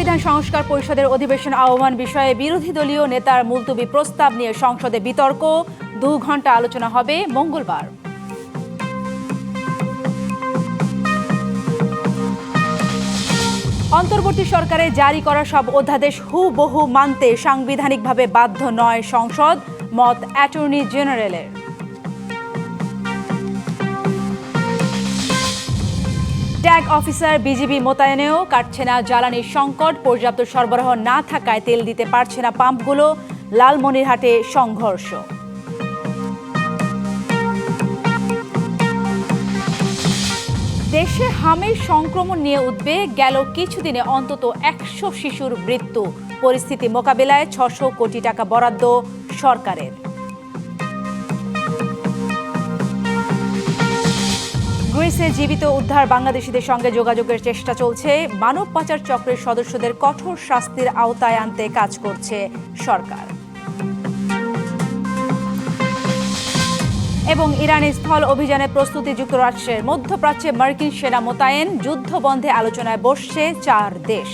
সংবিধান সংস্কার পরিষদের অধিবেশন আহ্বান বিষয়ে বিরোধী দলীয় নেতার মুলতবি প্রস্তাব নিয়ে সংসদে বিতর্ক। 2 ঘণ্টা আলোচনা হবে মঙ্গলবার। অন্তর্বর্তী সরকারে জারি করা সব অধ্যাদেশ হুবহু মানতে সাংবিধানিকভাবে বাধ্য নয় সংসদ, মত অ্যাটর্নি জেনারেলের। ট্যাগ অফিসার বিজিবি মোতায়েনেও কাটছে না জ্বালানির সংকট। পর্যাপ্ত সরবরাহ না থাকায় তেল দিতে পারছে না পাম্পগুলো। লালমনিরহাটে সংঘর্ষ। দেশে হামের সংক্রমণ নিয়ে উদ্বেগ। গেল কিছুদিনে অন্তত 100 শিশুর মৃত্যু। পরিস্থিতি মোকাবিলায় 600 কোটি টাকা বরাদ্দ সরকারের। গ্রিসে জীবিত উদ্ধার বাংলাদেশিদের সঙ্গে যোগাযোগের চেষ্টা চলছে। মানব পাচার চক্রের সদস্যদের কঠোর শাস্তির আওতায় আনতে কাজ করছে সরকার। এবং ইরানের স্থল অভিযানের প্রস্তুতি যুক্তরাষ্ট্রের। মধ্যপ্রাচ্যে মার্কিন সেনা মোতায়েন। যুদ্ধ বন্ধে আলোচনায় বসছে 4 দেশ।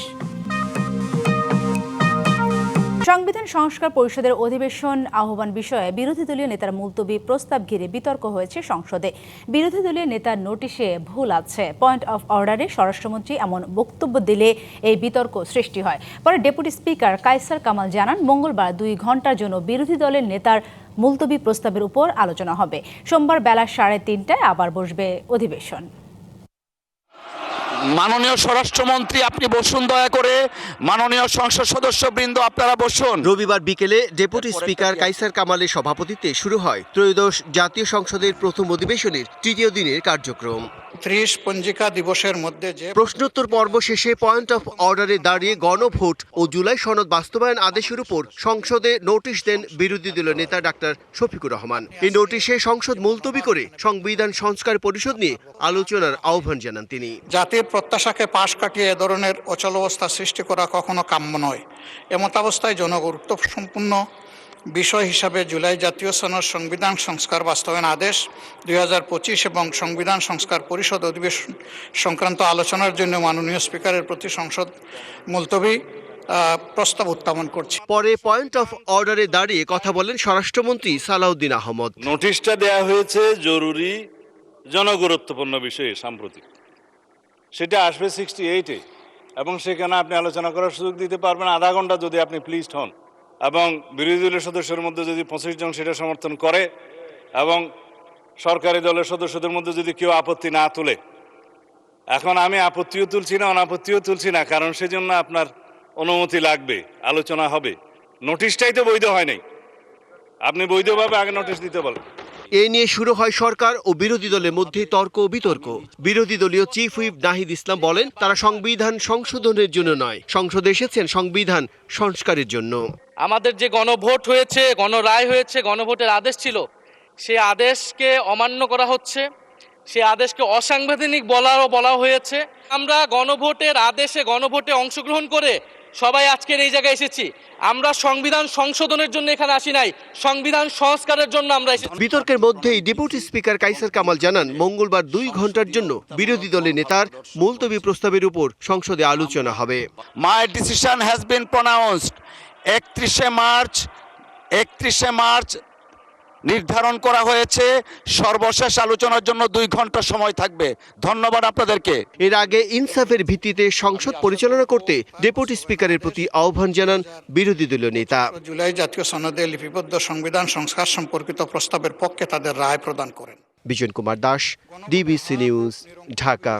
সংবিধান সংস্কার পরিষদের অধিবেশন আহ্বান বিষয়ে বিরোধী দলীয় নেতার মুলতবি প্রস্তাব ঘিরে বিতর্ক হয়েছে সংসদে। বিরোধী দলীয় নেতার নোটিশে ভুল আছে, পয়েন্ট অফ অর্ডারে স্বরাষ্ট্রমন্ত্রী এমন বক্তব্য দিলে এই বিতর্ক সৃষ্টি হয়। পরে ডেপুটি স্পিকার কায়সার কামাল জানান, মঙ্গলবার 2 ঘণ্টার জন্য বিরোধী দলের নেতার মুলতবি প্রস্তাবের উপর আলোচনা হবে। সোমবার বেলা 3:30টায় আবার বসবে অধিবেশন। মাননীয় স্বরাষ্ট্রমন্ত্রী আপনি বসুন দয়া করে। মাননীয় সংসদ সদস্যবৃন্দ আপনারা বসুন। রবিবার বিকেলে ডেপুটি স্পিকার কায়সার কামালের সভাপতিত্বে শুরু হয় ত্রয়োদশ জাতীয় সংসদের প্রথম অধিবেশনের 3য় দিনের কার্যক্রম। 30 পঞ্জিকা দিবসের মধ্যে যে প্রশ্নোত্তর পর্ব শেষে পয়েন্ট অফ অর্ডারে দাঁড়িয়ে গণভোট ও জুলাই সনদ বাস্তবায়ন আদেশের উপর সংসদে নোটিশ দেন বিরোধী দলীয় নেতা ডাক্তার শফিকুর রহমান। এই নোটিশে সংসদ মুলতবি করে সংবিধান সংস্কার পরিষদ নিয়ে আলোচনার আহ্বান জানান তিনি। জাতির প্রত্যাশাকে পাশ কাটিয়ে এ ধরনের অচলাবস্থা সৃষ্টি করা কখনো কাম্য নয়। এমতাবস্থায় জনগুরুত্বপূর্ণ বিষয় হিসাবে জুলাই জাতীয় সনদ সংবিধান সংস্কার বাস্তবায়ন আদেশ 2025 এবং সংবিধান সংস্কার পরিষদ অধিবেশন সংক্রান্ত আলোচনার জন্য মাননীয় স্পিকারের প্রতি সংসদ মুলতবি প্রস্তাব উত্থাপন করছে। পরে পয়েন্ট অফ অর্ডারে দাঁড়িয়ে কথা বলেন স্বরাষ্ট্রমন্ত্রী সালাউদ্দিন আহমদ। নোটিশটা দেয়া হয়েছে জরুরি জনগুরুত্বপূর্ণ বিষয়ে সাম্প্রতিক, সেটা আসবে 68-এ এবং সেখানে আপনি আলোচনা করার সুযোগ দিতে পারবেন আধা ঘন্টা যদি আপনি প্লিজড হন এবং বিরোধী দলের সদস্যের মধ্যে যদি 25 জন সেটা সমর্থন করে এবং সরকারি দলের সদস্যদের মধ্যে যদি কেউ আপত্তি না তোলে। এখন আমি আপত্তিও তুলছি না, অনাপত্তিও তুলছি না, কারণ সেজন্য আপনার অনুমতি লাগবে, আলোচনা হবে। নোটিশটাই তো বৈধ হয় নাই, আপনি বৈধভাবে আগে নোটিশ দিতে বলেন। এ নিয়ে শুরু হয় সরকার ও বিরোধী দলের মধ্যে তর্ক ও বিতর্ক। বিরোধী দলীয় চিফ হুইপ নাহিদ ইসলাম বলেন, তারা সংবিধান সংশোধনের জন্য নয়, সংসদে এসেছেন সংবিধান সংস্কারের জন্য। আমাদের যে গণভোট হয়েছে, গণরায় হয়েছে, গণভোটের আদেশ ছিল, সে আদেশকে অমান্য করা হচ্ছে, সে আদেশকে অসাংবিধানিক বলা হয়েছে। আমরা গণভোটের আদেশে গণভোটে অংশগ্রহণ করে সবাই আজকের এই জায়গায় এসেছি। আমরা সংবিধান সংশোধনের জন্য এখানে আসি নাই, সংবিধান সংস্কারের জন্য আমরা এসেছি। বিতর্কের মধ্যেই ডেপুটি স্পিকার কায়সার কামাল জানান, মঙ্গলবার 2 ঘণ্টার জন্য বিরোধী দলের নেতার মুলতবি প্রস্তাবের উপর সংসদে আলোচনা হবে। My decision has been pronounced. 31শে মার্চ নির্ধারণ করা হয়েছে। সর্বশেষ আলোচনার জন্য 2 ঘন্টা সময় থাকবে। ধন্যবাদ আপনাদেরকে। এর আগে ইনসাফের ভিত্তিতে সংসদ পরিচালনা করতে ডেপুটি স্পিকারের প্রতি আহ্বান জানান বিরোধী দলীয় নেতা। জুলাই জাতীয় সনদে লিপিবদ্ধ সংবিধান সংস্কার সম্পর্কিত প্রস্তাবের পক্ষে তাদের রায় প্রদান করেন। Bijan Kumar Das, DBC news, Dhaka.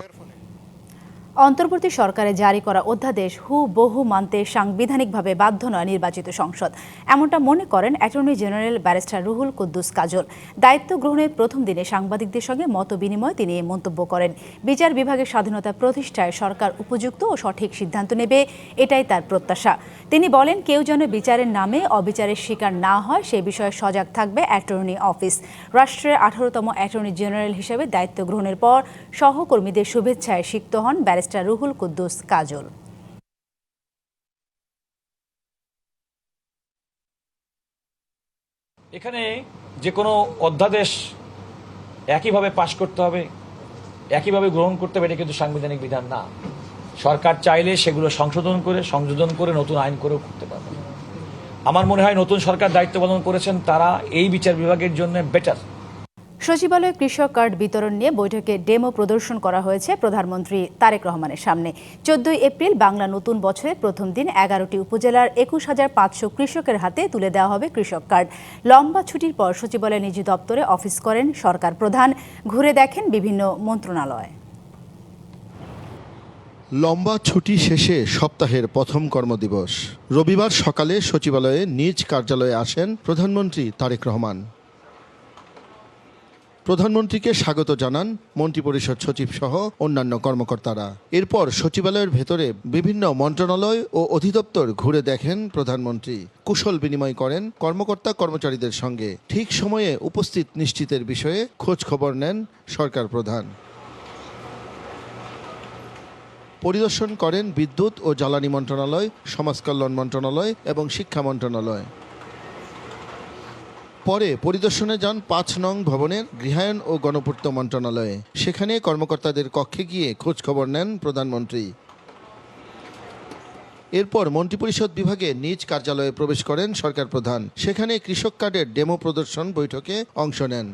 অন্তর্বর্তী সরকারে জারি করা অধ্যাদেশ হুবহু মানতে সাংবিধানিকভাবে বাধ্য নয় নির্বাচিত সংসদ, এমনটা মনে করেন attorney general barrister Ruhul Kuddus Kajol. দায়িত্ব গ্রহণের প্রথম দিনে সাংবাদিকদের সঙ্গে মত বিনিময়ে তিনি এই মন্তব্য করেন। বিচার বিভাগের স্বাধীনতা প্রতিষ্ঠায় সরকার উপযুক্ত ও সঠিক সিদ্ধান্ত নেবে, এটাই তার প্রত্যাশা। তিনি বলেন, কেউ যেন বিচারের নামে অবিচারের শিকার না হয় সে বিষয়ে সজাগ থাকবে অ্যাটর্নি অফিস। রাষ্ট্রের 18তম অ্যাটর্নি জেনারেল হিসেবে দায়িত্ব গ্রহণের পর সহকর্মীদের শুভেচ্ছায় সিক্ত হন ব্যারিস্টার রুহুল কুদ্দুস কাজল। এখানে যে কোনো অধ্যাদেশ একইভাবে পাশ করতে হবে, একইভাবে গ্রহণ করতে হবে, এটা কিন্তু সাংবিধানিক বিধান না। সরকার চাইলে সেগুলো সংশোধন করে নতুন আইন করেও করতে পারবে। আমার মনে হয় নতুন সরকার দায়িত্ব পালন করেছেন, তারা এই বিচার বিভাগের জন্য বেটার। সচিবালয়ে কৃষক কার্ড বিতরণ নিয়ে বৈঠকে ডেমো প্রদর্শন করা হয়েছে প্রধানমন্ত্রী তারেক রহমানের সামনে। 14 এপ্রিল বাংলা নতুন বছরের প্রথম দিন 11টি উপজেলার 21,500 কৃষকের হাতে তুলে দেওয়া হবে কৃষক কার্ড। লম্বা ছুটির পর সচিবালয়ে নিজ দপ্তরে অফিস করেন সরকার প্রধান, ঘুরে দেখেন বিভিন্ন মন্ত্রণালয়। লম্বা ছুটি শেষে সপ্তাহের প্রথম কর্মদিবস রবিবার সকালে সচিবালয়ে নিজ কার্যালয়ে আসেন প্রধানমন্ত্রী তারেক রহমান। প্রধানমন্ত্রীকে স্বাগত জানান মন্ত্রিপরিষদ সচিব সহ অন্যান্য কর্মকর্তারা। এরপর সচিবালয়ের ভেতরে বিভিন্ন মন্ত্রণালয় ও অধিদপ্তর ঘুরে দেখেন প্রধানমন্ত্রী, কুশল বিনিময় করেন কর্মকর্তা কর্মচারীদের সঙ্গে। ঠিক সময়ে উপস্থিত নিশ্চিতের বিষয়ে খোঁজ খবর নেন সরকার প্রধান। পরিদর্শন করেন বিদ্যুৎ ও জ্বালানি মন্ত্রণালয়, সমাজ কল্যাণ মন্ত্রণালয় এবং শিক্ষা মন্ত্রণালয়। পরে পরিদর্শনে যান 5 নং ভবনের গৃহায়ন ও গণপূর্ত মন্ত্রণালয়ে। সেখানে কর্মকর্তাদের কক্ষে গিয়ে খোঁজ খবর নেন প্রধানমন্ত্রী। এরপর মন্ত্রিপরিষদ বিভাগে নিজ কার্যালয়ে প্রবেশ করেন সরকার প্রধান। সেখানে কৃষক কার্ডের ডেমো প্রদর্শন বৈঠকে অংশ নেন।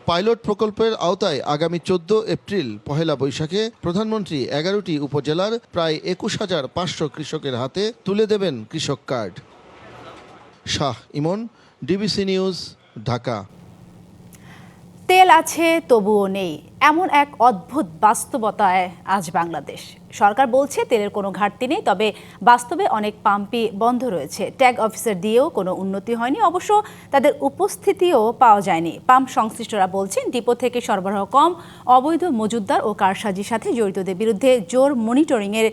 পাইলট প্রকল্পের আওতায় আগামী 14 এপ্রিল পহেলা বৈশাখে প্রধানমন্ত্রী 11টি উপজেলার প্রায় 21,500 কৃষকের হাতে তুলে দেবেন কৃষক কার্ড। শাহ ইমন, ডিবিসি নিউজ, ঢাকা। তেল আছে তবুও নেই, এমন এক অদ্ভুত বাস্তবতায় আজ বাংলাদেশ। সরকার বলছে তেলের কোনো ঘাটতি নেই, তবে বাস্তবে অনেক পাম্পই বন্ধ রয়েছে। ট্যাগ অফিসার দিয়েও কোনো উন্নতি হয়নি, অবশ্য তাদের উপস্থিতিও পাওয়া যায়নি। পাম্প সংশ্লিষ্টরা বলছেন ডিপো থেকে সরবরাহ কম, অবৈধ মজুতদার ও কারসাজির সাথে জড়িতদের বিরুদ্ধে জোর মনিটরিংয়ের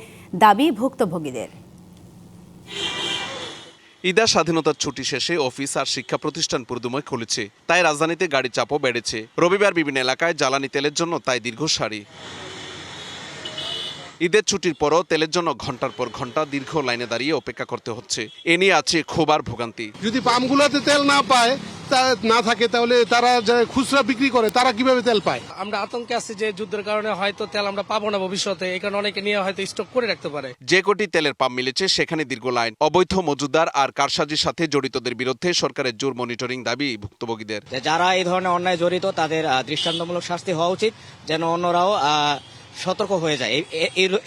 দাবি ভুক্তভোগীদের। ঈদের স্বাধীনতার ছুটি শেষে অফিস আর শিক্ষা প্রতিষ্ঠান পুরোদমে খুলেছে, তাই রাজধানীতে গাড়ির চাপও বেড়েছে। রবিবার বিভিন্ন এলাকায় জ্বালানি তেলের জন্য তাই দীর্ঘ সারি। ঈদের ছুটির পরও তেলের জন্য ঘন্টার পর ঘন্টা দীর্ঘ লাইনে দাঁড়িয়ে অপেক্ষা করতে হচ্ছে। এ নিয়ে আছে ক্ষোভ আর ভোগান্তি। যদি পাম্পগুলোতে তেল না পায়, না থাকে, তাহলে তারা যে খুচরা বিক্রি করে তারা কিভাবে তেল পায়? আমরা আতঙ্কে আছি যে যুদ্ধের কারণে হয়তো তেল আমরা পাবো না ভবিষ্যতে, এই কারণে অনেকে নিয়ে হয়তো স্টক করে রাখতে পারে। যে কোটি তেলের পাম্প মিলেছে সেখানে দীর্ঘ লাইন। অবৈধ মজুতদার আর কারসাজির সাথে জড়িতদের বিরুদ্ধে সরকারের জোর মনিটরিং দাবি ভুক্তভোগীদের। যারা এই ধরনের অন্যায় জড়িত তাদের দৃষ্টান্তমূলক শাস্তি হওয়া উচিত, যেন অন্যরাও সতর্ক হয়ে যায়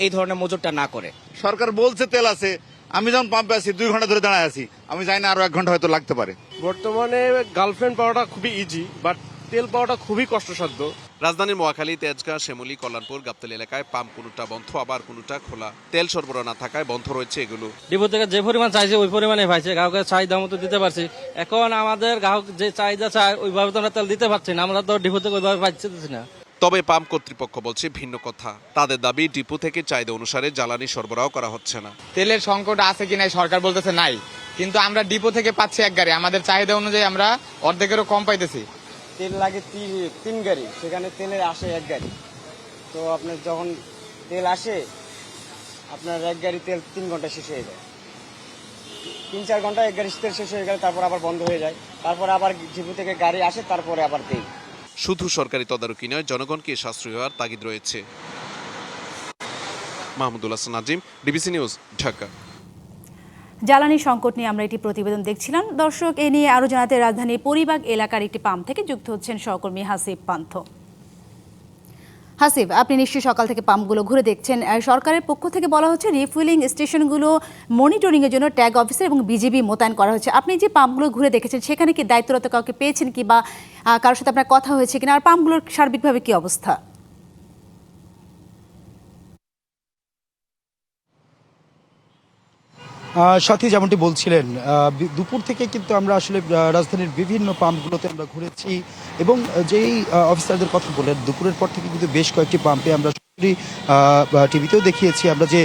এই ধরনের মজুরটা না করে। সরকার বলছে তেল আছে, আমি যখন পাম্পে আছি 2 ঘন্টা ধরে দাঁড়ায় আছি, আমি জানি না আরো 1 ঘন্টা হয়তো লাগতে পারে। বর্তমানে গার্লফ্রেন্ড পাওয়াটা খুবই ইজি, বাট তেল পাওয়াটা খুবই কষ্টসাধ্য। রাজধানীর মহাখালী, তেজগাঁ, শ্যামলী, কল্যাণপুর, গাবতলী এলাকায় পাম্প কোনোটা বন্ধ, আবার কোনোটা খোলা। তেল সরবরাহ না থাকায় বন্ধ রয়েছে এগুলো। ডিপো থেকে যে পরিমাণ চাইছে ওই পরিমাণে পাইছে, গ্রাহকের চাহিদা মতো দিতে পারছি। এখন আমাদের গ্রাহক যে চাহিদা চায় ওইভাবে তো আমরা তেল দিতে পারছি না, আমরা তো ডিপো থেকে ওইভাবে পাচ্ছি না। তবে পাম্প কর্তৃপক্ষ বলছে ভিন্ন কথা। তাদের দাবি ডিপো থেকে চাহিদা অনুসারে জ্বালানি সরবরাহ করা হচ্ছে না। তেলের সংকট আছে কিনা সরকার বলতেছে নাই, কিন্তু আমরা ডিপো থেকে পাচ্ছি 1 গাড়ি, আমাদের চাহিদা অনুযায়ী আমরা অর্ধেকেরও কম পাইতেছি। তেল লাগে 3 গাড়ি, সেখানে তেলের আসে 1 গাড়ি। তো আপনার যখন তেল আসে, আপনার 1 গাড়ি তেল 3 ঘন্টা শেষ হয়ে যায়। 3-4 ঘন্টা 1 গাড়ি তেল শেষ হয়ে গেলে তারপর আবার বন্ধ হয়ে যায়, তারপরে আবার ডিপো থেকে গাড়ি আসে, তারপরে আবার তেল। শুধু সরকারি তদারকি নয়, জনগণকে সাশ্রয়ী হওয়ার তাগিদ রয়েছে। Mahmudul Hasan Nazim, DBC news, Dhaka. জ্বালানি সংকট নিয়ে আমরা একটি প্রতিবেদন দেখছিলাম। দর্শক, এ নিয়ে আরো জানাতে রাজধানীর পরিবাগ এলাকার একটি পাম্প থেকে যুক্ত হচ্ছেন সহকর্মী হাসিব পান্থ। হাসিব, আপনি নিশ্চয়ই সকাল থেকে পাম্পগুলো ঘুরে দেখছেন। সরকারের পক্ষ থেকে বলা হচ্ছে রিফুয়েলিং স্টেশনগুলো মনিটরিংয়ের জন্য ট্যাগ অফিসার এবং বিজিবি মোতায়েন করা হচ্ছে। আপনি যে পাম্পগুলো ঘুরে দেখেছেন সেখানে কি দায়িত্বরত কাউকে পেয়েছেন কি, বা কারোর সাথে আপনার কথা হয়েছে কিনা, আর পাম্পগুলোর সার্বিকভাবে কি অবস্থা? সাথী যেমনটি বলছিলেন, দুপুর থেকে কিন্তু আমরা আসলে রাজধানীর বিভিন্ন পাম্পগুলোতে আমরা ঘুরেছি, এবং যেই অফিসারদের কথা বললেন দুপুরের পর থেকে কিন্তু বেশ কয়েকটি পাম্পে আমরা টিভিতেও দেখিয়েছি আমরা যে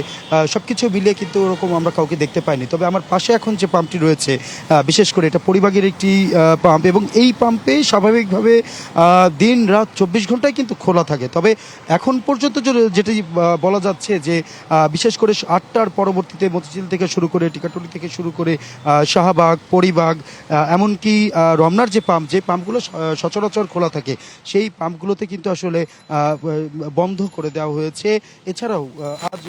সবকিছু মিলিয়ে কিন্তু ওরকম আমরা কাউকে দেখতে পাইনি। তবে আমার পাশে এখন যে পাম্পটি রয়েছে, বিশেষ করে এটা পরিবাগের একটি পাম্প, এবং এই পাম্পে স্বাভাবিকভাবে দিন রাত 24 ঘন্টায় কিন্তু খোলা থাকে। তবে এখন পর্যন্ত যেটি বলা যাচ্ছে যে বিশেষ করে 8টার পরবর্তীতে মতিঝিল থেকে শুরু করে টিকাটুলি থেকে শুরু করে শাহবাগ, পরিবাগ, এমনকি রমনার যে পাম্পগুলো সচরাচর খোলা থাকে সেই পাম্পগুলোতে কিন্তু আসলে বন্ধ করে দেওয়া দেওয়া হয়েছে। এছাড়াও আজ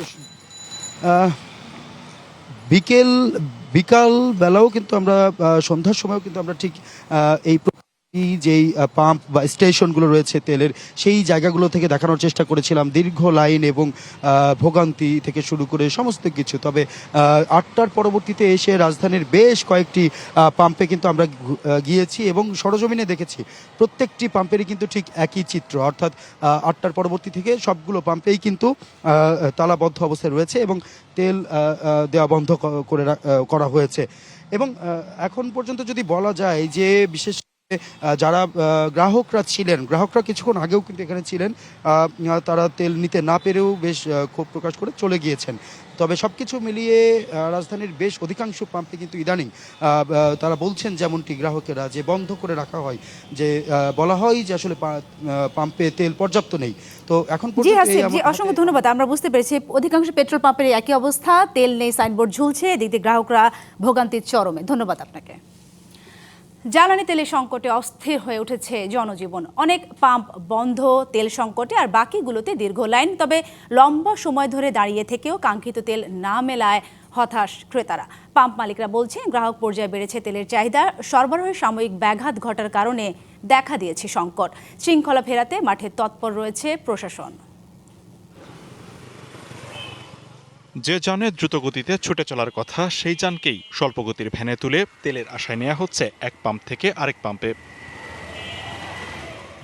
বিকাল বেলাও কিন্তু আমরা সন্ধ্যার সময়ও কিন্তু আমরা ঠিক এই যেই পাম্প বা স্টেশনগুলো রয়েছে তেলের, সেই জায়গাগুলো থেকে দেখানোর চেষ্টা করেছিলাম দীর্ঘ লাইন এবং ভোগান্তি থেকে শুরু করে সমস্ত কিছু। তবে 8টার পরবর্তীতে এসে রাজধানীর বেশ কয়েকটি পাম্পে কিন্তু আমরা গিয়েছি এবং সরজমিনে দেখেছি প্রত্যেকটি পাম্পেরই কিন্তু ঠিক একই চিত্র, অর্থাৎ 8টার পরবর্তী থেকে সবগুলো পাম্পেই কিন্তু তালাবদ্ধ অবস্থায় রয়েছে এবং তেল দেওয়া বন্ধ করা হয়েছে। এবং এখন পর্যন্ত যদি বলা যায় যে বিশেষ যারা গ্রাহকরা কিছুক্ষণ আগেও কিন্তু এখানে ছিলেন, তারা তেল নিতে না পেরেও বেশ ক্ষোভ প্রকাশ করে চলে গিয়েছেন। তবে সবকিছু মিলিয়ে রাজধানীর বেশ অধিকাংশ পাম্পে কিন্তু ইদানিং তারা বলছেন যেমনটি গ্রাহকেরা যে বন্ধ করে রাখা হয়, যে বলা হয় যে আসলে পাম্পে তেল পর্যাপ্ত নেই। তো এখন অসংখ্য ধন্যবাদ। আমরা বুঝতে পেরেছি অধিকাংশ পেট্রোল পাম্পের একই অবস্থা, তেল নেই, সাইনবোর্ড ঝুলছে, এদিক দিয়ে গ্রাহকরা ভোগান্তির চরমে। ধন্যবাদ আপনাকে। জ্বালানি তেলের সংকটে অস্থির হয়ে উঠেছে জনজীবন। অনেক পাম্প বন্ধ তেল সংকটে, আর বাকিগুলোতে দীর্ঘ লাইন। তবে লম্বা সময় ধরে দাঁড়িয়ে থেকেও কাঙ্ক্ষিত তেল না মেলায় হতাশ ক্রেতারা। পাম্প মালিকরা বলছেন গ্রাহক পর্যায়ে বেড়েছে তেলের চাহিদা, সরবরাহে সাময়িক ব্যাঘাত ঘটার কারণে দেখা দিয়েছে সংকট। শৃঙ্খলা ফেরাতে মাঠে তৎপর রয়েছে প্রশাসন। যে যানে দ্রুতগতিতে ছুটে চলার কথা, সেই যানকেই স্বল্পগতির ভ্যানে তুলে তেলের আশায় নেওয়া হচ্ছে এক পাম্প থেকে আরেক পাম্পে।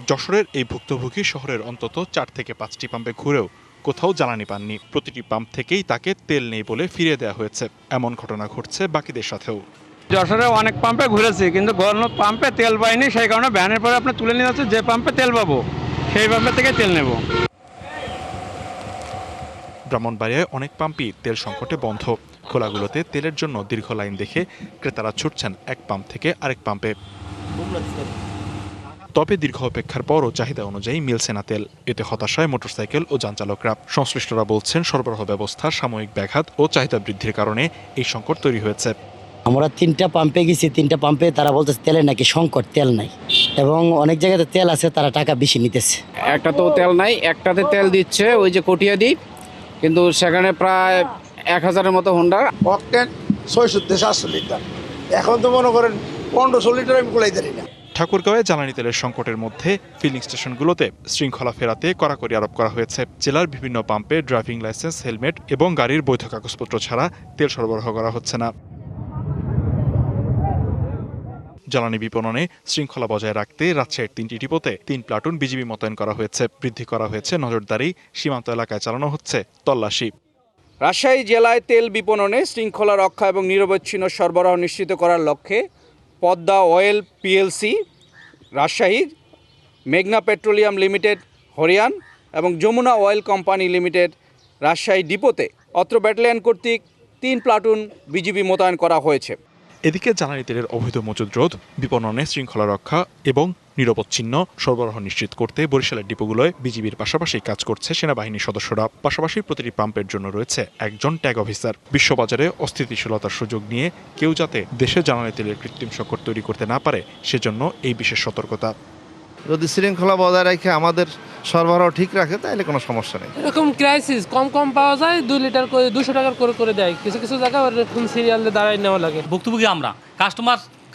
যশোরের এই ভুক্তভোগী শহরের অন্তত 4 থেকে 5টি পাম্পে ঘুরেও কোথাও জ্বালানি পাননি। প্রতিটি পাম্প থেকেই তাকে তেল নেই বলে ফিরিয়ে দেওয়া হয়েছে। এমন ঘটনা ঘটছে বাকিদের সাথেও। যশোরে অনেক পাম্পে ঘুরেছি, কিন্তু কোনো পাম্পে তেল পাইনি, সেই কারণে ভ্যানের পরে আপনার তুলে নিয়ে যাচ্ছে যে পাম্পে তেল পাবো সেই পাম্পে থেকে তেল নেব। ব্রাহ্মণবাড়িয়ায় অনেক পাম্পই তেল সংকটে বন্ধ। খোলাগুলোতে তেলের জন্য দীর্ঘ লাইন দেখে ক্রেতারা ছুটছেন এক পাম্প থেকে আরেক পাম্পে। তবে দীর্ঘ অপেক্ষার পরও চাহিদা অনুযায়ী মিলছে না তেল। এতে হতাশায় মোটরসাইকেল ও যান চালকরা। সংশ্লিষ্টরা বলছেন সরবরাহ ব্যবস্থার সাময়িক ব্যাঘাত ও চাহিদা বৃদ্ধির কারণে এই সংকট তৈরি হয়েছে। আমরা 3টা পাম্পে গেছি, 3টা পাম্পে তারা বলতেছে তেলের নাকি সংকট, তেল নাই, এবং অনেক জায়গাতে তেল আছে, তারা টাকা বেশি নিতেছে। একটা তো তেল নাই, একটাতে তেল দিচ্ছে ওই যে কটিয়াদি, কিন্তু সেখানে প্রায় 1000-এর মতো হোন্ডা অকটেন 600-700 লিটার, এখন তো মনে করেন 1500 লিটার আমি কুলাই দেরি না। ঠাকুরগাঁওয়ে জ্বালানি তেলের সংকটের মধ্যে ফিলিং স্টেশনগুলোতে শৃঙ্খলা ফেরাতে কড়াকড়ি আরোপ করা হয়েছে। জেলার বিভিন্ন পাম্পে ড্রাইভিং লাইসেন্স, হেলমেট এবং গাড়ির বৈধ কাগজপত্র ছাড়া তেল সরবরাহ করা হচ্ছে না। জ্বালানি বিপণনে শৃঙ্খলা বজায় রাখতে রাজশাহীর 3টি ডিপোতে 3 প্লাটুন বিজিবি মোতায়েন করা হয়েছে। বৃদ্ধি করা হয়েছে নজরদারি, সীমান্ত এলাকায় চালানো হচ্ছে তল্লাশি। রাজশাহী জেলায় তেল বিপণনে শৃঙ্খলা রক্ষা এবং নিরবচ্ছিন্ন সরবরাহ নিশ্চিত করার লক্ষ্যে পদ্মা অয়েল পিএলসি রাজশাহী, মেঘনা পেট্রোলিয়াম লিমিটেড হরিয়ান এবং Jamuna oil company limited Rajshahi ডিপোতে অত্র ব্যাটালিয়ন কর্তৃক 3 প্লাটুন বিজিবি মোতায়েন করা হয়েছে। এদিকে জ্বালানি তেলের অবৈধ মজুদ রোধ, বিপণনে শৃঙ্খলা রক্ষা এবং নিরবচ্ছিন্ন সরবরাহ নিশ্চিত করতে বরিশালের ডিপোগুলোয় বিজিবির পাশাপাশি কাজ করছে সেনাবাহিনীর সদস্যরা। পাশাপাশি প্রতিটি পাম্পের জন্য রয়েছে একজন ট্যাগ অফিসার। বিশ্ববাজারে অস্থিতিশীলতার সুযোগ নিয়ে কেউ যাতে দেশে জ্বালানি তেলের কৃত্রিম সংকট তৈরি করতে না পারে, সেজন্য এই বিশেষ সতর্কতা। যদি শৃঙ্খলা বজায় রেখে আমাদের সরবরাহ ঠিক রাখে তাহলে কোনো সমস্যা নেই। এরকম ক্রাইসিস কম পাওয়া যায়, 2 লিটার করে 200 টাকা করে দেয়। কিছু কিছু জায়গায় এরকম সিরিয়ালে দাঁড়ায় নেওয়া লাগে। ভুক্তভোগী আমরা,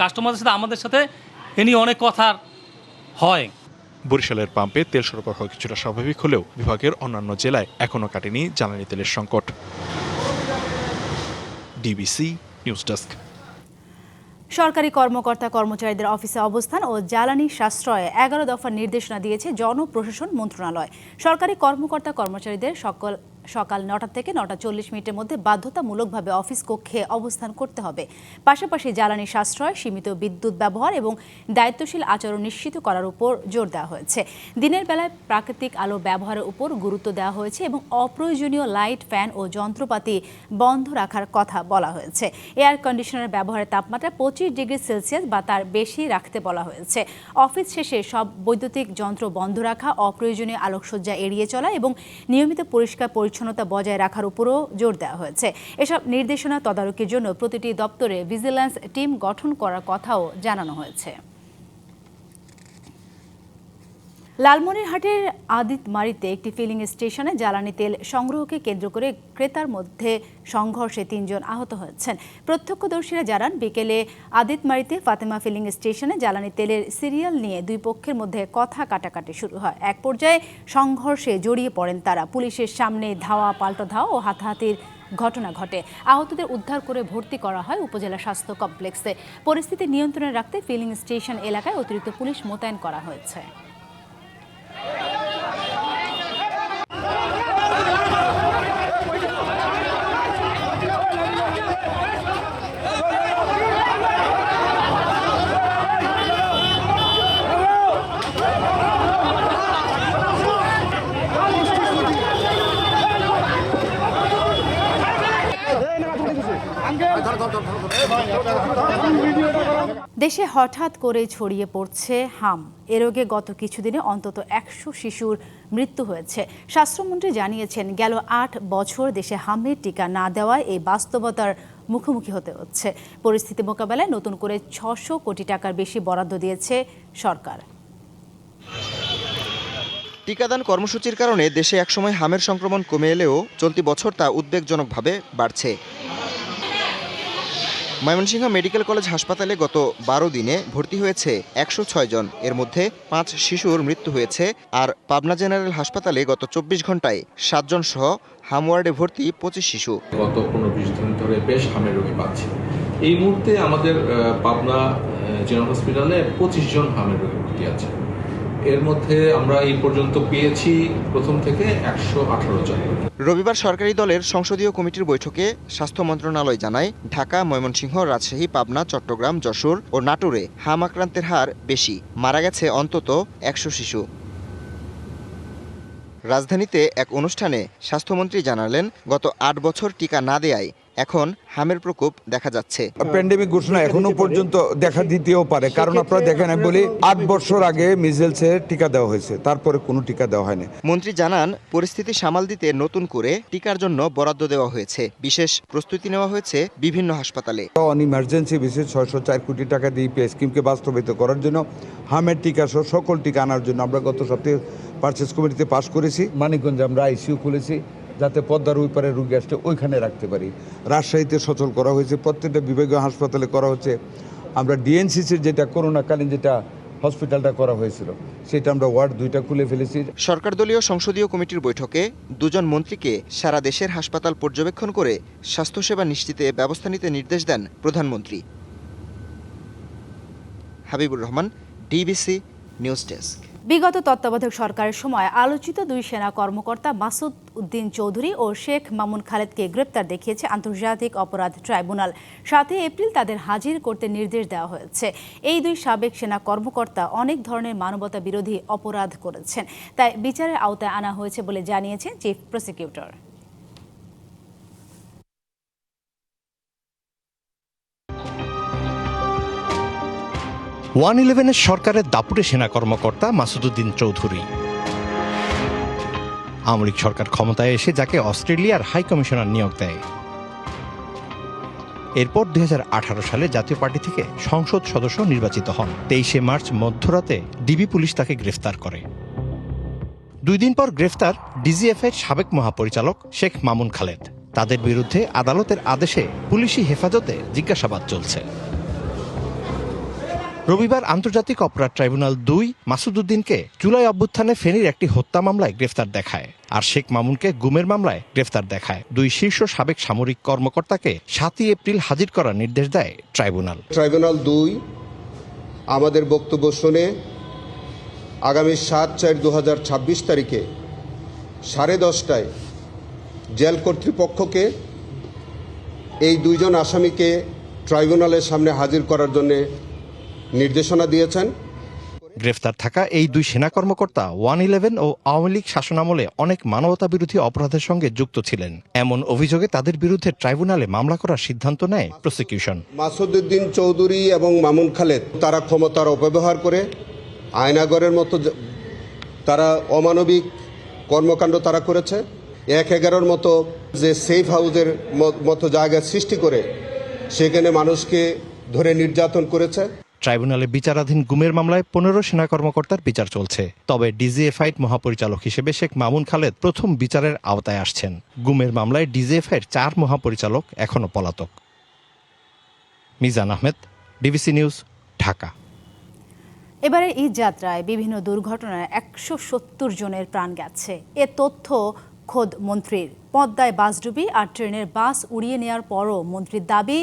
কাস্টমারের সাথে আমাদের সাথে এ নিয়ে অনেক কথা হয়। বরিশালের পাম্পে তেল সরবরাহ কিছুটা স্বাভাবিক হলেও বিভাগের অন্যান্য জেলায় এখনও কাটেনি জ্বালানি তেলের সংকট। DBC news desk. সরকারি কর্মকর্তা কর্মচারীদের অফিসে অবস্থান ও জ্বালানি সাশ্রয়ে 11 দফার নির্দেশনা দিয়েছে জনপ্রশাসন মন্ত্রণালয়। সরকারি কর্মকর্তা কর্মচারীদের সকাল 9টা থেকে 9টা 40 মিনিটের মধ্যে বাধ্যতামূলকভাবে অফিস কক্ষে অবস্থান করতে হবে। পাশাপাশি জ্বালানি সাশ্রয়, সীমিত বিদ্যুৎ ব্যবহার এবং দায়িত্বশীল আচরণ নিশ্চিত করার উপর জোর দেওয়া হয়েছে। দিনের বেলায় প্রাকৃতিক আলো ব্যবহারের উপর গুরুত্ব দেওয়া হয়েছে এবং অপ্রয়োজনীয় লাইট, ফ্যান ও যন্ত্রপাতি বন্ধ রাখার কথা বলা হয়েছে। এয়ার কন্ডিশনার ব্যবহারের তাপমাত্রা 25 ডিগ্রি সেলসিয়াস বা তার বেশি রাখতে বলা হয়েছে। অফিস শেষে সব বৈদ্যুতিক যন্ত্র বন্ধ রাখা, অপ্রয়োজনীয় আলোকসজ্জা এড়িয়ে চলা এবং নিয়মিত পরিষ্কার পরিচ্ছন্নতা বজায় রাখার উপরও জোর দেওয়া হয়েছে। এসব নির্দেশনা তদারকির জন্য প্রতিটি দপ্তরে ভিজিল্যান্স টিম গঠন করার কথাও জানানো হয়েছে। লালমনিরহাটের আদিতমারিতে একটি ফিলিং স্টেশনে জ্বালানি তেল সংগ্রহকে কেন্দ্র করে ক্রেতার মধ্যে সংঘর্ষে 3 জন আহত হয়েছেন। প্রত্যক্ষদর্শীরা জানান, বিকেলে আদিতমারিতে ফাতেমা ফিলিং স্টেশনে জ্বালানি তেলের সিরিয়াল নিয়ে দুই পক্ষের মধ্যে কথা কাটাকাটি শুরু হয়। এক পর্যায়ে সংঘর্ষে জড়িয়ে পড়েন তারা। পুলিশের সামনে ধাওয়া পাল্টা ধাওয়া ও হাতাহাতির ঘটনা ঘটে। আহতদের উদ্ধার করে ভর্তি করা হয় উপজেলা স্বাস্থ্য কমপ্লেক্সে। পরিস্থিতি নিয়ন্ত্রণে রাখতে ফিলিং স্টেশন এলাকায় অতিরিক্ত পুলিশ মোতায়েন করা হয়েছে। দেশে হঠাৎ করে ছড়িয়ে পড়ছে হাম। এ রোগে গত কিছুদিনে অন্তত 100 শিশুর মৃত্যু হয়েছে। স্বাস্থ্যমন্ত্রী জানিয়েছেন, গেল 8 বছর দেশে হামের টিকা না দেওয়ায় এই বাস্তবতার মুখোমুখি হতে হচ্ছে। পরিস্থিতি মোকাবেলায় নতুন করে 600 কোটি টাকার বেশি বরাদ্দ দিয়েছে সরকার। টিকাদান কর্মসূচির কারণে দেশে একসময় হামের সংক্রমণ কমে এলেও চলতি বছর তা উদ্বেগজনকভাবে বাড়ছে। ময়মনসিংহ মেডিকেল কলেজ হাসপাতালে গত 12 দিনে ভর্তি হয়েছে 106 জন। এর মধ্যে 5 শিশুর মৃত্যু হয়েছে। আর পাবনা জেনারেল হাসপাতালে গত 24 ঘন্টায় 7 জন সহ হাম ওয়ার্ডে ভর্তি 25 শিশু। গত 15-20 দিন ধরে বেশ হামের রোগী পাচ্ছি। এই মুহূর্তে আমাদের পাবনা জেনারেল হসপিটালে 25 জন হামের রোগী ভর্তি আছে। এর মধ্যে আমরা এই পর্যন্ত পেয়েছি প্রথম থেকে 118 জন। রবিবার সরকারি দলের সংসদীয় কমিটির বৈঠকে স্বাস্থ্য মন্ত্রণালয় জানায়, ঢাকা, ময়মনসিংহ, রাজশাহী, পাবনা, চট্টগ্রাম, যশোর ও নাটোরে হাম আক্রান্তের হার বেশি। মারা গেছে অন্তত 100 শিশু। রাজধানীতে এক অনুষ্ঠানে স্বাস্থ্যমন্ত্রী জানালেন, গত 8 বছর টিকা না দেয়ায় এখন হামের প্রকোপ দেখা যাচ্ছে। প্যান্ডেমিক ঘোষণা এখনো পর্যন্ত দেখা দিতেও পারে, কারণ আপনারা দেখেন, আমি বলি 8 বছর আগে মিজেলসের টিকা দেওয়া হয়েছে, তারপরে কোনো টিকা দেওয়া হয়নি। মন্ত্রী জানান, পরিস্থিতি সামাল দিতে নতুন করে টিকার জন্য বরাদ্দ দেওয়া হয়েছে। বিশেষ প্রস্তুতি নেওয়া হয়েছে বিভিন্ন হাসপাতালে। অন ইমার্জেন্সি বিশেষ 604 কোটি টাকা দিয়ে স্কিমকে বাস্তবায়িত করার জন্য হামের টিকা সহ সকল টিকা আনার জন্য আমরা গত সপ্তাহে পারচেজ কমিটিতে পাস করেছি। মানিকগঞ্জে আমরা আইসিইউ খুলেছি, যাতে পদ্মার ওই পারে রোগী আসলে ওইখানে রাখতে পারি। রাজশাহীতে সচল করা হয়েছে, প্রত্যেকটা বিভাগীয় হাসপাতালে করা হচ্ছে। আমরা ডিএনসিসির যেটা করোনাকালীন যেটা হসপিটালটা করা হয়েছিল, সেটা আমরা ওয়ার্ড 2টা খুলে ফেলেছি। সরকার দলীয় সংসদীয় কমিটির বৈঠকে 2 জন মন্ত্রীকে সারা দেশের হাসপাতাল পর্যবেক্ষণ করে স্বাস্থ্যসেবা নিশ্চিতে ব্যবস্থা নিতে নির্দেশ দেন প্রধানমন্ত্রী। Habibur Rahman, DBC news desk. বিগত তত্ত্বাবধায়ক সরকারের সময় আলোচিত 2 সেনা কর্মকর্তা মাসুদ উদ্দিন চৌধুরী ও শেখ মামুন খালেদকে গ্রেপ্তার দেখিয়েছে আন্তর্জাতিক অপরাধ ট্রাইব্যুনাল। 7 এপ্রিল তাদের হাজির করতে নির্দেশ দেওয়া হয়েছে। এই 2 সাবেক সেনা কর্মকর্তা অনেক ধরনের মানবতা বিরোধী অপরাধ করেছেন, তাই বিচারের আওতায় আনা হয়েছে বলে জানিয়েছেন চিফ প্রসিকিউটর। 111-এর সরকারের দাপুটে সেনা কর্মকর্তা মাসুদ উদ্দিন চৌধুরী। আওয়ামী লীগ সরকার ক্ষমতায় এসে যাকে অস্ট্রেলিয়ার হাই কমিশনার নিয়োগ দেয়। এরপর 2018 সালে জাতীয় পার্টি থেকে সংসদ সদস্য নির্বাচিত হন। 23শে মার্চ মধ্যরাতে ডিবি পুলিশ তাকে গ্রেফতার করে। 2 দিন পর গ্রেফতার ডিজিএফআইয়ের সাবেক মহাপরিচালক শেখ মামুন খালেদ। তাদের বিরুদ্ধে আদালতের আদেশে পুলিশি হেফাজতে জিজ্ঞাসাবাদ চলছে। রবিবার আন্তর্জাতিক অপরাধ ট্রাইব্যুনাল 2 মাসুদ উদ্দিনকে জুলাই অভ্যুত্থানে ফেনীর একটি হত্যা মামলায় গ্রেফতার দেখায়, আর শেখ মামুনকে গুমের মামলায় গ্রেফতার দেখায়। 2 শীর্ষ সাবেক সামরিক কর্মকর্তাকে 7 এপ্রিল হাজির করার নির্দেশ দেয় ট্রাইব্যুনাল। ট্রাইব্যুনাল 2 আমাদের বক্তব্য শুনে আগামী 7/4/2026 তারিখে 10:30টায় জেল কর্তৃপক্ষকে এই 2 জন আসামিকে ট্রাইব্যুনালের সামনে হাজির করার জন্য নির্দেশনা দিয়েছেন। গ্রেফতার থাকা এই 2 সেনা কর্মকর্তা 111 ও আওয়ামী লীগ শাসনামলে অনেক মানবতা বিরোধী অপরাধের সঙ্গে যুক্ত ছিলেন। এমন অভিযোগে তাদের বিরুদ্ধে ট্রাইব্যুনালে মামলা করার সিদ্ধান্ত নেয় প্রসিকিউশন। মাসুদ উদ্দিন চৌধুরী এবং মামুন খালেদ তারা ক্ষমতার অপব্যবহার করে আয়নাগরের মতো তারা অমানবিক কর্মকাণ্ড তারা করেছে। 111-র মতো যে সেফ হাউসের মতো জায়গা সৃষ্টি করে সেখানে মানুষকে ধরে নির্যাতন করেছে। ট্রাইব্যুনালে বিচারাধীন গুমের মামলায় 15 সেনা কর্মকর্তার বিচার চলছে। তবে ডিজিএফআই মহাপরিচালক হিসেবে শেখ মামুন খালেদ প্রথম বিচারের আওতায় আসছেন। গুমের মামলায় ডিজিএফআই 4 মহাপরিচালক এখনও পলাতক। Mizan Ahmed, DBC news, Dhaka. এবারে ঈদ যাত্রায় বিভিন্ন দুর্ঘটনায় 170 জনের প্রাণ গেছে। এ তথ্য খোদ মন্ত্রীর। পদ্মায় বাসডুবি আর ট্রেনের বাস উড়িয়ে নেওয়ার পরও মন্ত্রীর দাবি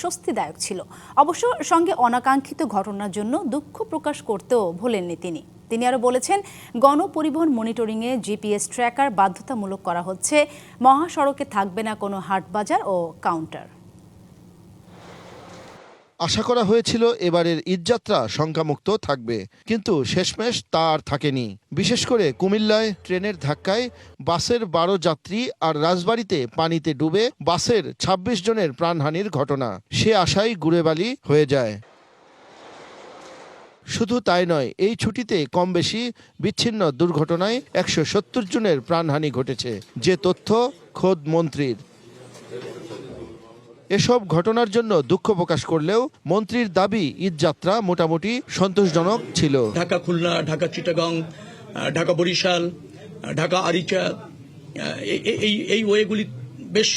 স্বস্তিদায়ক ছিল। অবশ্য সঙ্গে অনাকাঙ্ক্ষিত ঘটনার জন্য দুঃখ প্রকাশ করতেও ভোলেননি তিনি আরও বলেছেন, গণপরিবহন মনিটরিংয়ে জিপিএস ট্র্যাকার বাধ্যতামূলক করা হচ্ছে। মহাসড়কে থাকবে না কোনো হাটবাজার ও কাউন্টার। আশা করা হয়েছিল এবারের ঈদযাত্রা শঙ্কামুক্ত থাকবে, কিন্তু শেষমেশ তা আর থাকেনি। বিশেষ করে কুমিল্লায় ট্রেনের ধাক্কায় বাসের 12 যাত্রী আর রাজবাড়ীতে পানিতে ডুবে বাসের 26 জনের প্রাণহানির ঘটনা সে আশাই গুড়েবালি হয়ে যায়। শুধু তাই নয়, এই ছুটিতে কম বেশি বিচ্ছিন্ন দুর্ঘটনায় 170 জনের প্রাণহানি ঘটেছে, যে তথ্য খোদ মন্ত্রীর। এসব ঘটনার জন্য দুঃখ প্রকাশ করলেও মন্ত্রীর দাবি ঈদযাত্রা মোটামুটি সন্তোষজনক ছিল। ঢাকা খুলনা, ঢাকা চিটাগাং, ঢাকা বরিশাল, ঢাকা আরিচা, এই ওয়েগুলি বেশ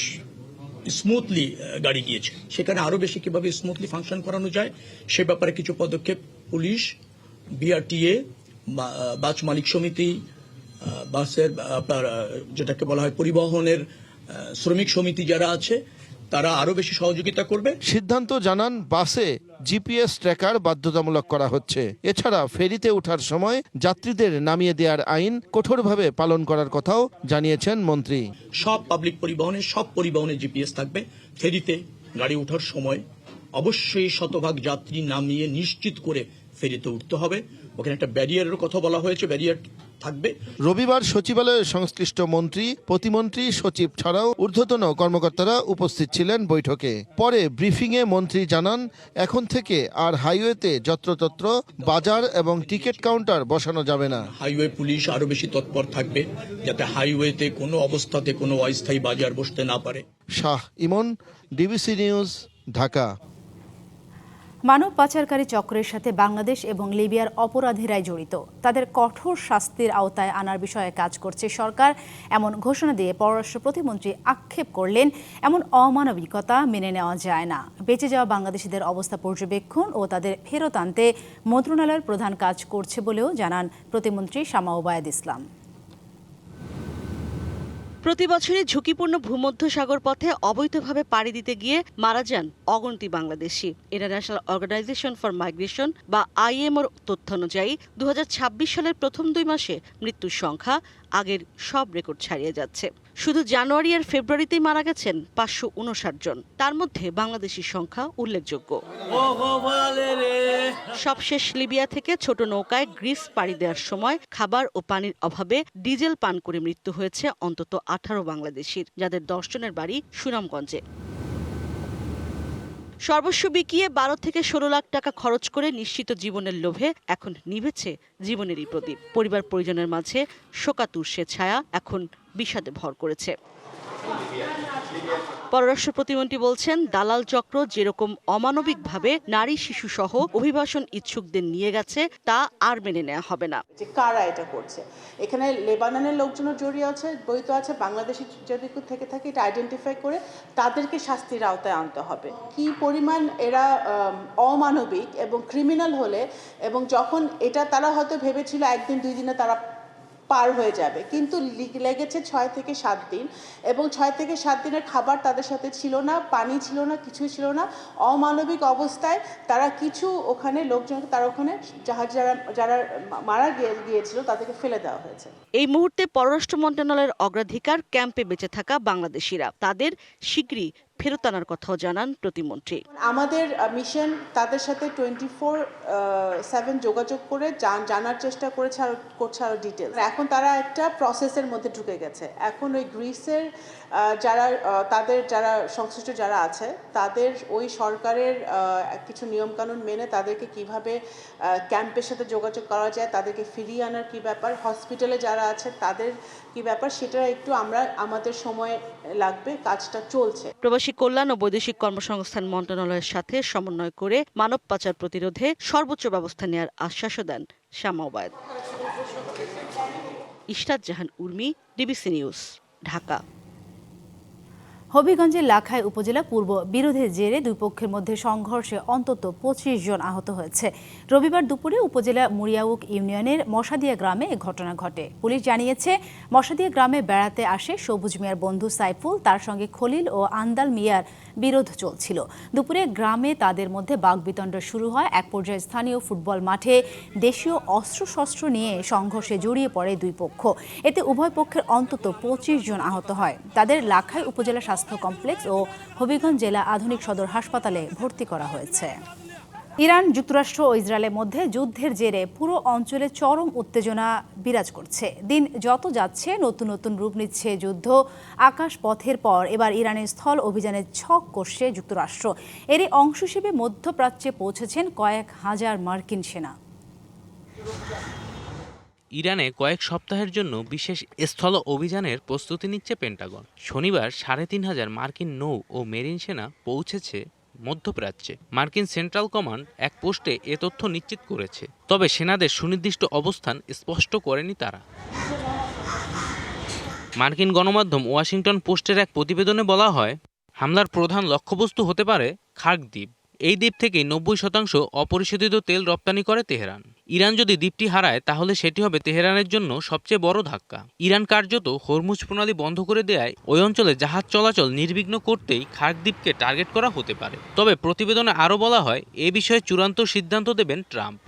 স্মুথলি গাড়ি গিয়েছে। সেখানে আরো বেশি কিভাবে স্মুথলি ফাংশন করানো যায় সে ব্যাপারে কিছু পদক্ষেপ পুলিশ, বিআরটিএ, বাস মালিক সমিতি, বাসের আপনার যেটাকে বলা হয় পরিবহনের শ্রমিক সমিতি যারা আছে তারা আরো বেশি সহযোগিতা করবে। সিদ্ধান্ত জানান, বাসে জিপিএস ট্র্যাকার বাধ্যতামূলক করা হচ্ছে। এছাড়া ফেরিতে ওঠার সময় যাত্রীদের নামিয়ে দেওয়ার আইন কঠোরভাবে পালন করার কথাও জানিয়েছেন মন্ত্রী। সব পাবলিক পরিবহনে, সব পরিবহনে জিপিএস থাকবে। ফেরিতে গাড়ি ওঠার সময় অবশ্যই শতভাগ যাত্রী নামিয়ে নিশ্চিত করে ফেরিতে উঠতে হবে। ওখানে একটা ব্যারিয়ারের কথা বলা হয়েছে, ব্যারিয়ার থাকবে। রবিবার সচিবালয়ের সংশ্লিষ্ট মন্ত্রী, প্রতিমন্ত্রী, সচিব ছাড়াও ঊর্ধ্বতন কর্মকর্তারা উপস্থিত ছিলেন বৈঠকে। পরে ব্রিফিংয়ে মন্ত্রী জানান, এখন থেকে আর হাইওয়েতে যত্রতত্র বাজার এবং টিকিট কাউন্টার বসানো যাবে না। হাইওয়ে পুলিশ আরো বেশি তৎপর থাকবে যাতে হাইওয়েতে কোনো অবস্থাতে কোনো অস্থায়ী বাজার বসতে না পারে। শাহ ইমন, ডিবিসি নিউজ, ঢাকা। মানব পাচারকারী চক্রের সাথে বাংলাদেশ এবং লিবিয়ার অপরাধীরাই জড়িত। তাদের কঠোর শাস্তির আওতায় আনার বিষয়ে কাজ করছে সরকার, এমন ঘোষণা দিয়ে পররাষ্ট্র প্রতিমন্ত্রী আক্ষেপ করলেন, এমন অমানবিকতা মেনে নেওয়া যায় না। বেঁচে যাওয়া বাংলাদেশিদের অবস্থা পর্যবেক্ষণ ও তাদের ফেরত আনতে মন্ত্রণালয়ের প্রধান কাজ করছে বলেও জানান প্রতিমন্ত্রী শামা ওবায়দ ইসলাম। প্রতি বছরই ঝুঁকিপূর্ণ ভূমধ্যসাগর পথে অবৈধভাবে পাড়ি দিতে গিয়ে মারা যান অগণিত Bangladeshi. International organisation for migration বা IMOর তথ্য অনুযায়ী 2026 সালের প্রথম 2 মাসে মৃত্যুর সংখ্যা আগের সব রেকর্ড ছাড়িয়ে যাচ্ছে। শুধু জানুয়ারি আর ফেব্রুয়ারিতেই মারা গেছেন 559 জন। তার মধ্যে বাংলাদেশির সংখ্যা উল্লেখযোগ্য। সবশেষ লিবিয়া থেকে ছোট নৌকায় গ্রিস পাড়ি দেওয়ার সময় খাবার ও পানির অভাবে ডিজেল পান করে মৃত্যু হয়েছে অন্তত 18 বাংলাদেশির, যাদের 10 জনের বাড়ি সুনামগঞ্জে। সর্বস্ব বিকিয়ে 12 থেকে 16 লাখ টাকা খরচ করে নিশ্চিত জীবনের লোভে এখন নিভেছে জীবনেরই প্রদীপ। পরিবার পরিজনের মাঝে শোকাতুর সে ছায়া এখন বিষাদে ভর করেছে। পররাষ্ট্র প্রতিমন্ত্রী বলছেন, দালাল চক্র যেরকম অমানবিকভাবে নারী শিশু সহ অভিবাসন ইচ্ছুকদের নিয়ে গেছে তা আর মেনে নেওয়া হবে না। যে কারা এটা করছে, এখানে লেবাননের লোকজনও জড়িয়ে আছে, বৈধ আছে, বাংলাদেশি যদি থেকে থাকে এটা আইডেন্টিফাই করে তাদেরকে শাস্তির আওতায় আনতে হবে। কি পরিমাণ এরা অমানবিক এবং ক্রিমিনাল হলে, এবং যখন এটা তারা হয়তো ভেবেছিল 1 দিন 2 দিনে তারা পার হয়ে যাবে, কিন্তু লেগেছে 6 থেকে 7 দিন, এবং 6 থেকে 7 দিনের খাবার তাদের সাথে ছিল না, পানি ছিল না, কিছুই ছিল না। অমানবিক অবস্থায় তারা কিছু ওখানে লোকজনকে তারা ওখানে যারা মারা গিয়েছিল তাদেরকে ফেলে দেওয়া হয়েছে। এই মুহূর্তে পররাষ্ট্র মন্ত্রণালয়ের অগ্রাধিকার ক্যাম্পে বেঁচে থাকা বাংলাদেশিরা। তাদের শীঘ্রই ফেরত আনার কথাও জানান প্রতিমন্ত্রী। আমাদের মিশন তাদের সাথে 24/7 যোগাযোগ করে জানার চেষ্টা করছে আরো ডিটেলস। এখন তারা একটা প্রসেসের মধ্যে ঢুকে গেছে। এখন ওই গ্রিসের যারা সংশ্লিষ্ট যারা আছে তাদের ওই সরকারের কিছু নিয়মকানুন মেনে তাদেরকে কিভাবে ক্যাম্পের সাথে যোগাযোগ করা যায়, তাদেরকে ফিরিয়ে আনার কি ব্যাপার, হসপিটালে যারা আছে তাদের কি ব্যাপার, সেটা একটু আমাদের সময় লাগবে, কাজটা চলছে। প্রবাসী প্রবাসী কল্যাণ ও বৈদেশিক কর্মসংস্থান মন্ত্রণালয়ের সাথে সমন্বয় করে মানব পাচার প্রতিরোধে সর্বোচ্চ ব্যবস্থা নেওয়ার আশ্বাসও দেন শামা ওবায়েদ। ইশরাত জাহান উর্মি, ডিবিসি নিউজ, ঢাকা। হবিগঞ্জের লাখাই উপজেলা পূর্ব বিরোধের জেরে দুই পক্ষের মধ্যে সংঘর্ষে অন্তত 25 জন আহত হয়েছে। রবিবার দুপুরে উপজেলা মুড়িয়াউক ইউনিয়নের মশাদিয়া গ্রামে এ ঘটনা ঘটে। পুলিশ জানিয়েছে, মশাদিয়া গ্রামে বেড়াতে আসে সবুজ মিয়ার বন্ধু সাইফুল, তার সঙ্গে খলিল ও আন্দাল মিয়ার বিরোধ চলছিল। দুপুরে গ্রামে তাদের মধ্যে বাকবিতণ্ড শুরু হয়। এক পর্যায়ে স্থানীয় ফুটবল মাঠে দেশীয় অস্ত্রশস্ত্র নিয়ে সংঘর্ষে জড়িয়ে পড়ে দুই পক্ষ। এতে উভয় পক্ষের অন্তত 25 জন আহত হয়। তাদের লাখাই উপজেলা স্বাস্থ্য কমপ্লেক্স ও হবিগঞ্জ জেলা আধুনিক সদর হাসপাতালে ভর্তি করা হয়েছে। ইরান, যুক্তরাষ্ট্র ও ইসরায়েলের মধ্যে যুদ্ধের জেরে পুরো অঞ্চলে চরম উত্তেজনা বিরাজ করছে। দিন যত যাচ্ছে নতুন নতুন রূপ নিচ্ছে যুদ্ধ। আকাশ পথের পর এবার ইরানের স্থল অভিযানের ছক কষছে যুক্তরাষ্ট্র। এরই অংশ হিসেবে মধ্যপ্রাচ্যে পৌঁছেছেন কয়েক হাজার মার্কিন সেনা। ইরানে কয়েক সপ্তাহের জন্য বিশেষ স্থল অভিযানের প্রস্তুতি নিচ্ছে পেন্টাগন। শনিবার ৩৫০০ মার্কিন নৌ ও মেরিন সেনা পৌঁছেছে মধ্যপ্রাচ্যে। মার্কিন সেন্ট্রাল কমান্ড এক পোস্টে এ তথ্য নিশ্চিত করেছে। তবে সেনাদের সুনির্দিষ্ট অবস্থান স্পষ্ট করেনি তারা। মার্কিন গণমাধ্যম ওয়াশিংটন পোস্টের এক প্রতিবেদনে বলা হয়, হামলার প্রধান লক্ষ্যবস্তু হতে পারে খার্ক দ্বীপ। এই দ্বীপ থেকেই ৯০% অপরিশোধিত তেল রপ্তানি করে তেহরান। ইরান যদি দ্বীপটি হারায় তাহলে সেটি হবে তেহরানের জন্য সবচেয়ে বড় ধাক্কা। ইরান কার্যত হরমুজ প্রণালী বন্ধ করে দেয়ায় ওই অঞ্চলে জাহাজ চলাচল নির্বিঘ্ন করতেই খার্ক দ্বীপকে টার্গেট করা হতে পারে। তবে প্রতিবেদনে আরও বলা হয়, এ বিষয়ে চূড়ান্ত সিদ্ধান্ত দেবেন ট্রাম্প।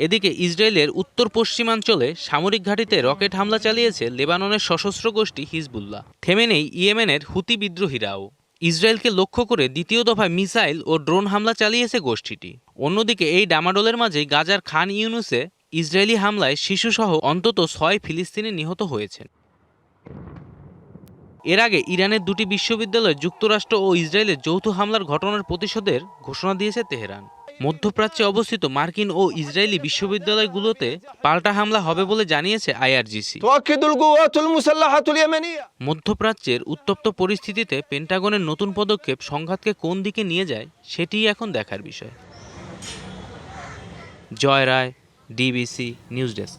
এদিকে ইসরায়েলের উত্তর পশ্চিমাঞ্চলে সামরিক ঘাঁটিতে রকেট হামলা চালিয়েছে লেবাননের সশস্ত্র গোষ্ঠী হিজবুল্লাহ। থেমে নেই ইয়েমেনের হুতি বিদ্রোহীরাও। ইসরায়েলকে লক্ষ্য করে দ্বিতীয় দফায় মিসাইল ও ড্রোন হামলা চালিয়েছে গোষ্ঠীটি। অন্যদিকে এই ডামাডোলের মাঝেই গাজার খান ইউনুসে ইসরায়েলি হামলায় শিশুসহ অন্তত 6 ফিলিস্তিনি নিহত হয়েছেন। এর আগে ইরানের দুটি বিশ্ববিদ্যালয়ে যুক্তরাষ্ট্র ও ইসরায়েলের যৌথ হামলার ঘটনার প্রতিশোধের ঘোষণা দিয়েছে তেহরান। মধ্যপ্রাচ্যে অবস্থিত মার্কিন ও ইসরায়েলি বিশ্ববিদ্যালয়গুলোতে পাল্টা হামলা হবে বলে জানিয়েছে আইআরজিসি। মধ্যপ্রাচ্যের উত্তপ্ত পরিস্থিতিতে পেন্টাগনের নতুন পদক্ষেপ সংঘাতকে কোন দিকে নিয়ে যায় সেটিই এখন দেখার বিষয়। জয় রায়, ডিবিসি নিউজ ডেস্ক।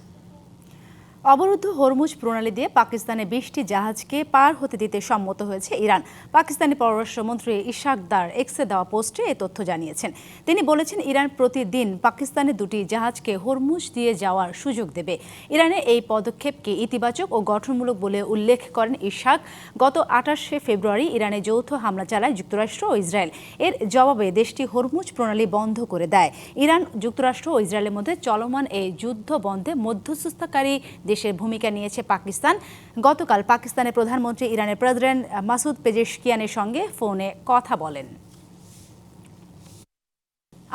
অবরুদ্ধ হরমুজ প্রণালী দিয়ে পাকিস্তানের 20টি জাহাজকে পার হতে দিতে সম্মত হয়েছে ইরান। পাকিস্তানি পররাষ্ট্রমন্ত্রী ইশাক দার এক্সে দেওয়া পোস্টে এ তথ্য জানিয়েছেন। তিনি বলেছেন, ইরান প্রতিদিন পাকিস্তানের 2টি জাহাজকে হরমুজ দিয়ে যাওয়ার সুযোগ দেবে। ইরানের এই পদক্ষেপকে ইতিবাচক ও গঠনমূলক বলে উল্লেখ করেন ইশাক। গত 28শে ফেব্রুয়ারি ইরানে যৌথ হামলা চালায় যুক্তরাষ্ট্র ও ইসরায়েল। এর জবাবে দেশটি হরমুজ প্রণালী বন্ধ করে দেয়। ইরান, যুক্তরাষ্ট্র ও ইসরায়েলের মধ্যে চলমান এই যুদ্ধ বন্ধে মধ্যস্থতাকারী দেশের ভূমিকা নিয়েছে পাকিস্তান। গতকাল পাকিস্তানের প্রধানমন্ত্রী ইরানের প্রেসিডেন্ট মাসুদ পেজেশকিয়ানের সঙ্গে ফোনে কথা বলেন।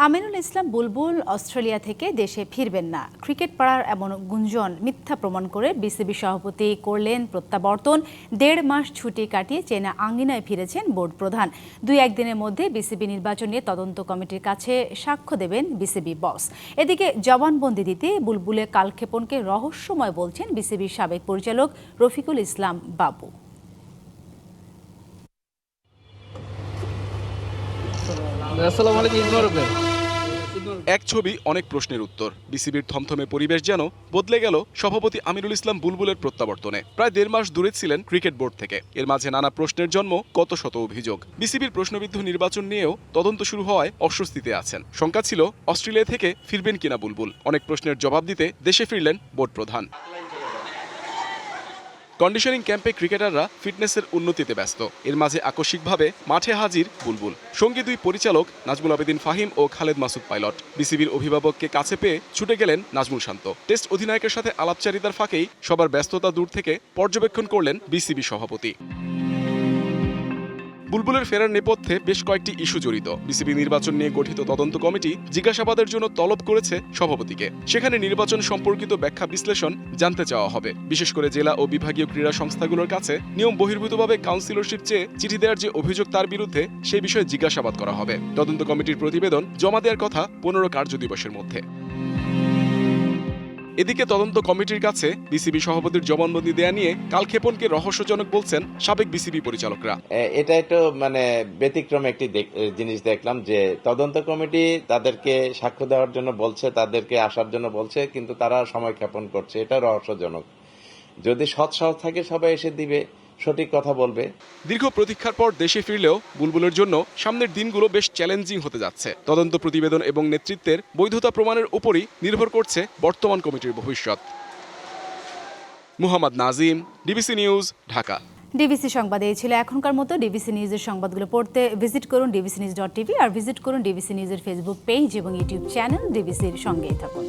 আমিনুল ইসলাম বুলবুল অস্ট্রেলিয়া থেকে দেশে ফিরবেন না। ক্রিকেট পাড়ার এমন গুঞ্জন মিথ্যা প্রমাণ করে বিসিবি সভাপতি করলেন প্রত্যাবর্তন। 1.5 মাস ছুটি কাটিয়ে চেনা আঙ্গিনায় ফিরেছেন বোর্ড প্রধান। 2-1 দিনের মধ্যে বিসিবি নির্বাচন নিয়ে তদন্ত কমিটির কাছে সাক্ষ্য দেবেন বিসিবি বস। এদিকে জবানবন্দি দিতে বুলবুলের কালক্ষেপণকে রহস্যময় বলছেন বিসিবির সাবেক পরিচালক রফিকুল ইসলাম বাবু। এক ছবি অনেক প্রশ্নের উত্তর। বিসিবির থমথমে পরিবেশ যেন বদলে গেল সভাপতি আমিনুল ইসলাম বুলবুলের প্রত্যাবর্তনে। প্রায় 1.5 মাস দূরে ছিলেন ক্রিকেট বোর্ড থেকে। এর মাঝে নানা প্রশ্নের জন্ম, কত শত অভিযোগ। বিসিবির প্রশ্নবিদ্ধ নির্বাচন নিয়েও তদন্ত শুরু হওয়ায় অস্বস্তিতে আছেন। শঙ্কা ছিল অস্ট্রেলিয়া থেকে ফিরবেন কিনা বুলবুল। অনেক প্রশ্নের জবাব দিতে দেশে ফিরলেন বোর্ড প্রধান। কন্ডিশনিং ক্যাম্পে ক্রিকেটাররা ফিটনেসের উন্নতিতে ব্যস্ত। এর মাঝে আকস্মিকভাবে মাঠে হাজির বুলবুল। সঙ্গী 2 পরিচালক নাজমুল আবেদিন ফাহিম ও খালেদ মাসুদ পাইলট। বিসিবির অভিভাবককে কাছে পেয়ে ছুটে গেলেন নাজমুল শান্ত। টেস্ট অধিনায়কের সাথে আলাপচারিতার ফাঁকেই সবার ব্যস্ততা দূর থেকে পর্যবেক্ষণ করলেন বিসিবি সভাপতি। বুলবুলের ফেরার নেপথ্যে বেশ কয়েকটি ইস্যু জড়িত। বিসিবি নির্বাচন নিয়ে গঠিত তদন্ত কমিটি জিজ্ঞাসাবাদের জন্য তলব করেছে সভাপতিকে। সেখানে নির্বাচন সম্পর্কিত ব্যাখ্যা বিশ্লেষণ জানতে চাওয়া হবে। বিশেষ করে জেলা ও বিভাগীয় ক্রীড়া সংস্থাগুলোর কাছে নিয়ম বহির্ভূতভাবে কাউন্সিলরশিপ চেয়ে চিঠি দেওয়ার যে অভিযোগ তার বিরুদ্ধে সেই বিষয়ে জিজ্ঞাসাবাদ করা হবে। তদন্ত কমিটির প্রতিবেদন জমা দেওয়ার কথা 15 কার্যদিবসের মধ্যে। এদিকে তদন্ত কমিটির কাছে বিসিবি সভাপতির জবানবন্দি দেয়া নিয়ে কালক্ষেপণকে রহস্যজনক বলছেন সাবেক বিসিবি পরিচালকরা। এটা একটু ব্যতিক্রম একটি জিনিস দেখলাম যে তদন্ত কমিটি তাদেরকে সাক্ষ্য দেওয়ার জন্য বলছে, তাদেরকে আসার জন্য বলছে, কিন্তু তারা সময় ক্ষেপণ করছে। এটা রহস্যজনক। যদি সৎসাহস থাকে সবাই এসে দিবে, সঠিক কথা বলবে। দীর্ঘ প্রতীক্ষার পর দেশে ফিরলেও বুলবুলের জন্য সামনের দিনগুলো বেশ চ্যালেঞ্জিং হতে যাচ্ছে। তদন্ত প্রতিবেদন এবং নেতৃত্বের বৈধতা প্রমাণের উপরই নির্ভর করছে বর্তমান কমিটির ভবিষ্যৎ। Muhammad Nazim, DBC news, Dhaka. DBC সংবাদ এই ছিল এখনকার মতো। ডিবিসি নিউজের সংবাদগুলো পড়তে ভিজিট করুন dbcnews.tv আর ভিজিট করুন ডিবিসি নিউজের ফেসবুক পেজ এবং ইউটিউব চ্যানেল। ডিবিসির সঙ্গেই থাকুন।